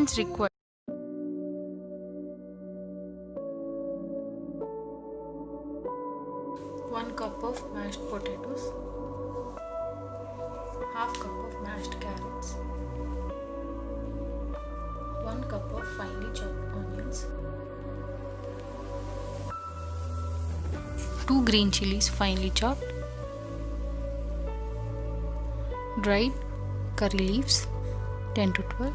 Ingredients required: 1 cup of mashed potatoes, half cup of mashed carrots, 1 cup of finely chopped onions, 2 green chilies finely chopped, dried curry leaves 10 to 12,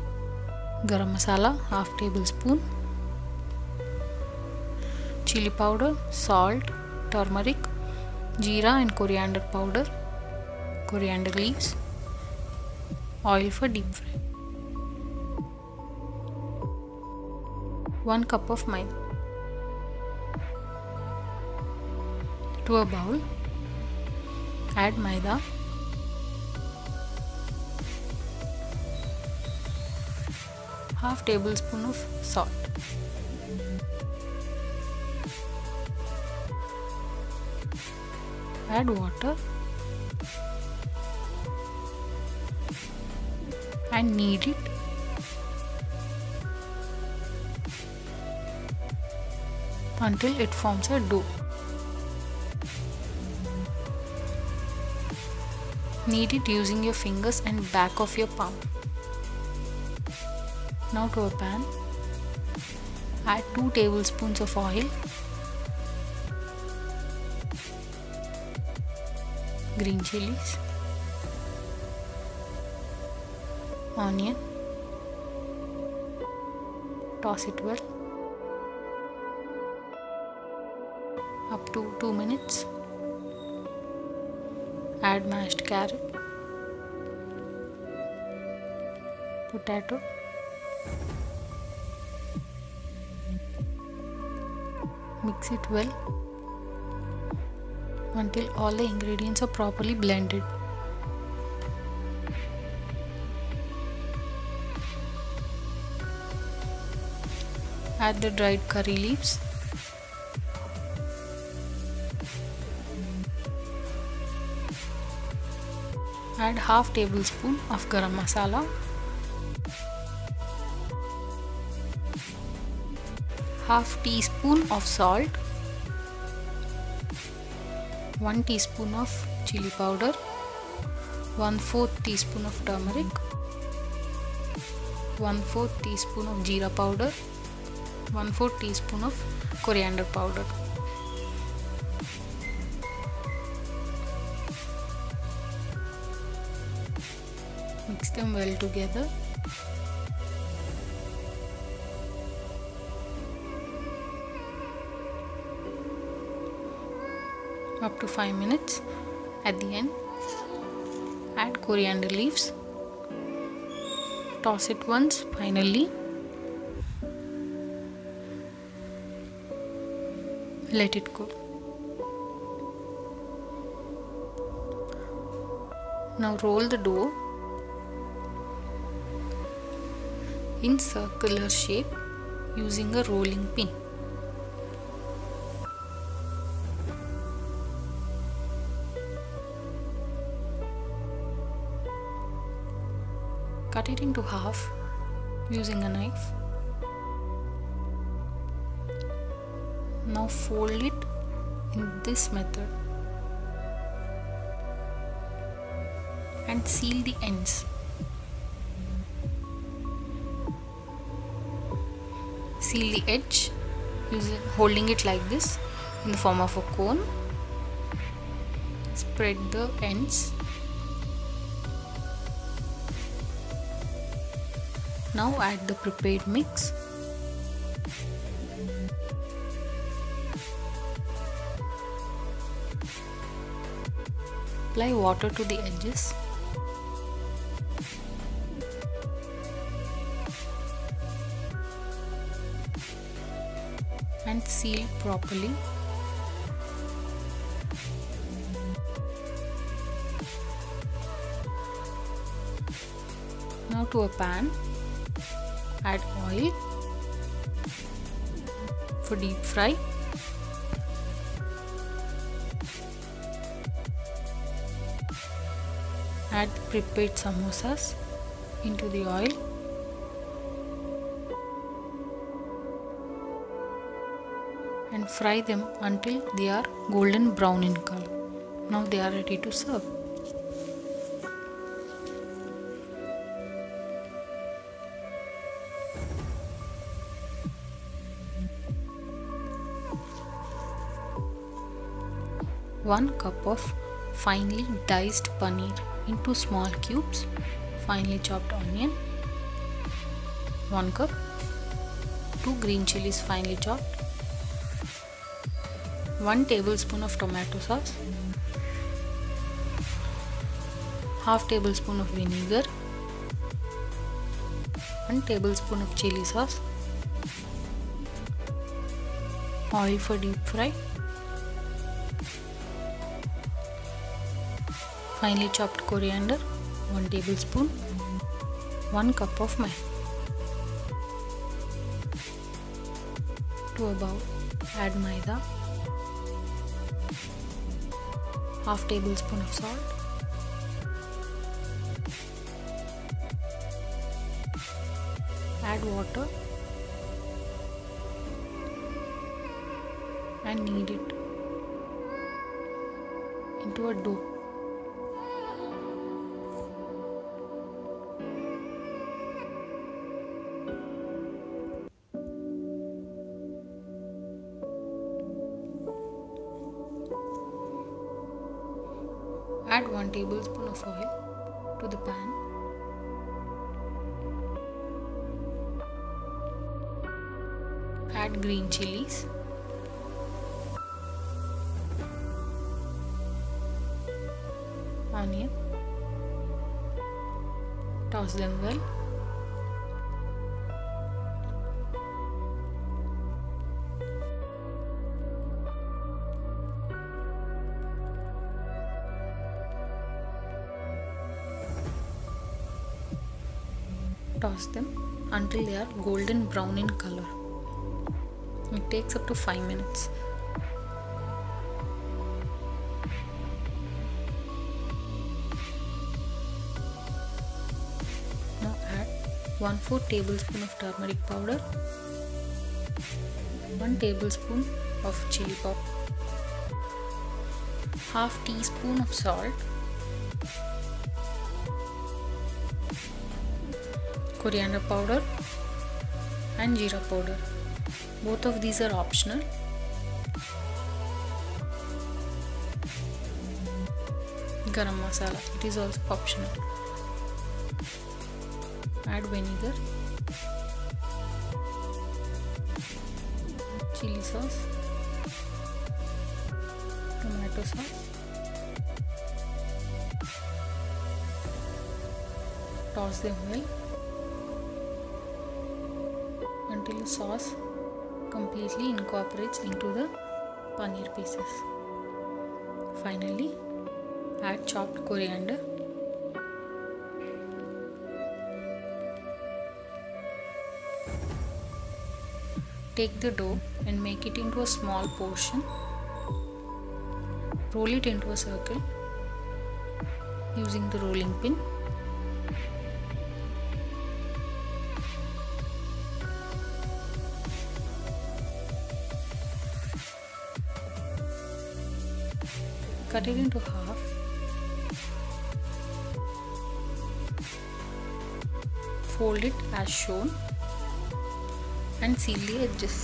garam masala half tablespoon, chili powder, salt, turmeric, jeera and coriander powder, coriander leaves, oil for deep fry. 1 cup of maida. To a bowl, add maida, half tablespoon of salt, add water and knead it until it forms a dough. Knead it using your fingers and back of your palm. Now to a pan, add 2 tablespoons of oil, green chilies, onion, toss it well up to 2 minutes, add mashed carrot, potato, mix it well until all the ingredients are properly blended. Add the dried curry leaves, add half tablespoon of garam masala, half teaspoon of salt, 1 teaspoon of chili powder, 1/4 teaspoon of turmeric, 1/4 teaspoon of jeera powder, 1/4 teaspoon of coriander powder. Mix them well together. Up to 5 minutes. At the end, add coriander leaves. Toss it once finally. Let it go. Now roll the dough in circular shape using a rolling pin. Cut it into half using a knife. Now fold it in this method and seal the ends. Seal the edge holding it like this in the form of a cone. Spread the ends. Now add the prepared mix. Apply water to the edges. And seal properly. Now to a pan, add oil for deep fry. Add prepared samosas into the oil. and fry them until they are golden brown in color. Now they are ready to serve. One cup of finely diced paneer into small cubes, finely chopped onion, 1 cup, 2 green chilies finely chopped, 1 tablespoon of tomato sauce, half tablespoon of vinegar, 1 tablespoon of chili sauce, oil for deep fry, finely chopped coriander, 1 tablespoon, 1 cup of mayo. To a bowl, add maida, half tablespoon of salt, add water and knead it into a dough. Add 1 tablespoon of oil to the pan. Add green chilies, onion, toss them well. Toss them until they are golden brown in color. It takes up to 5 minutes. Now add 1/4 tablespoon of turmeric powder, 1 tablespoon of chili powder, half teaspoon of salt, coriander powder and jeera powder. Both of these are optional. Garam masala, it is also optional. Add vinegar, chili sauce, tomato sauce, toss them well until the sauce completely incorporates into the paneer pieces. Finally, add chopped coriander, take the dough and make it into a small portion. Roll it into a circle using the rolling pin. Cut it into half. Fold it as shown and seal the edges.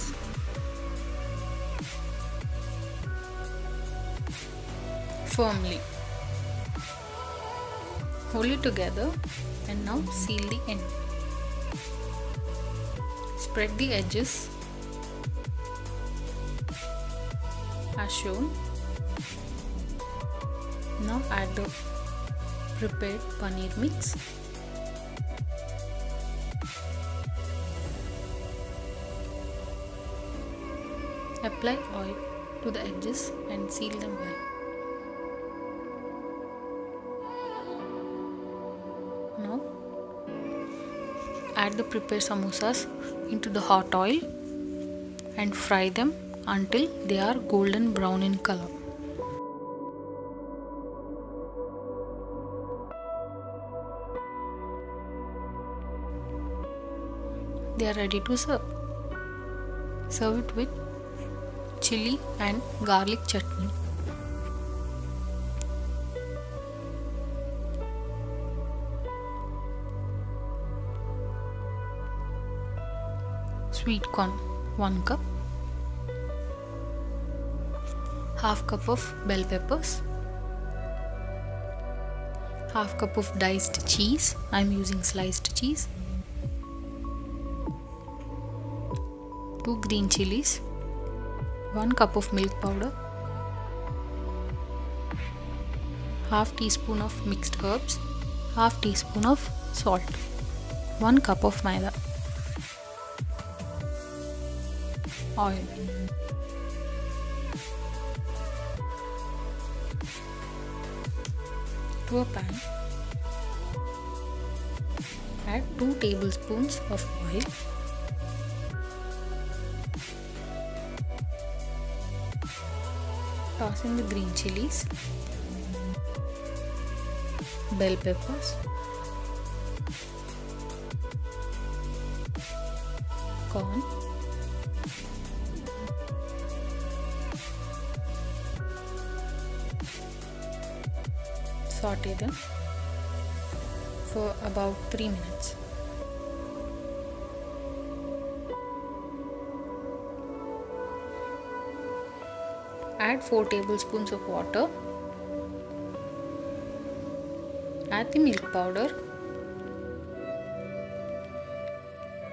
Firmly. Hold it together and now seal the end. Spread the edges as shown. Now add the prepared paneer mix. Apply oil to the edges and seal them well. Now add the prepared samosas into the hot oil and fry them until they are golden brown in color. They are ready to serve. Serve it with chili and garlic chutney. Sweet corn 1 cup. Half cup of bell peppers. Half cup of diced cheese. I am using sliced cheese. 2 green chilies. 1 cup of milk powder. Half teaspoon of mixed herbs. Half teaspoon of salt. 1 cup of maida. Oil. To a pan, add 2 tablespoons of oil. Toss in the green chilies, bell peppers, corn, saute them for about 3 minutes. Add 4 tablespoons of water. Add the milk powder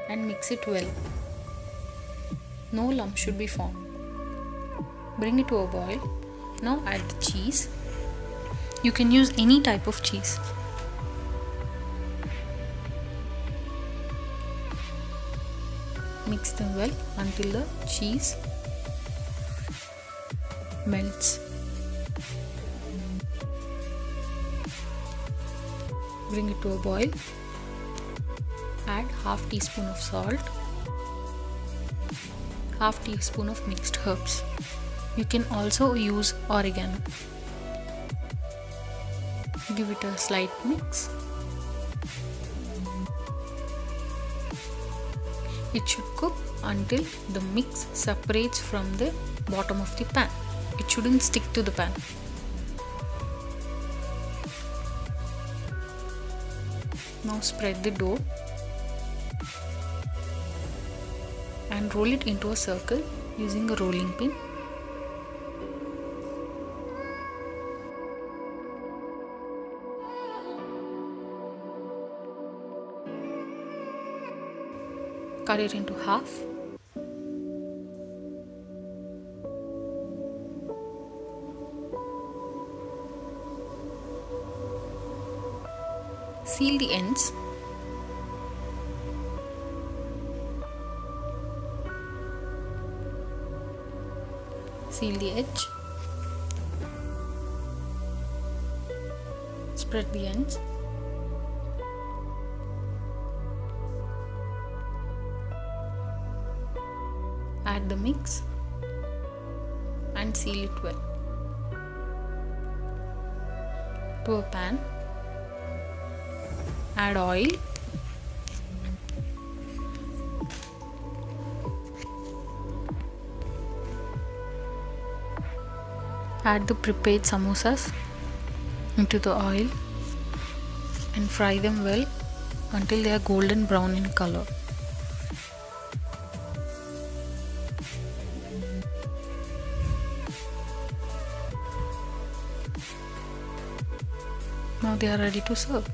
and mix it well. No lump should be formed. Bring it to a boil. Now add the cheese. You can use any type of cheese. Mix them well until the cheese melts. Bring it to a boil. Add half teaspoon of salt, half teaspoon of mixed herbs. You can also use oregano. Give it a slight mix. It should cook until the mix separates from the bottom of the pan. It shouldn't stick to the pan. Now spread the dough and roll it into a circle using a rolling pin. Cut it into half. Seal the ends. Seal the edge. Spread the ends. Add the mix and seal it well. To a pan, add oil, add the prepared samosas into the oil and fry them well until they are golden brown in color. Now they are ready to serve.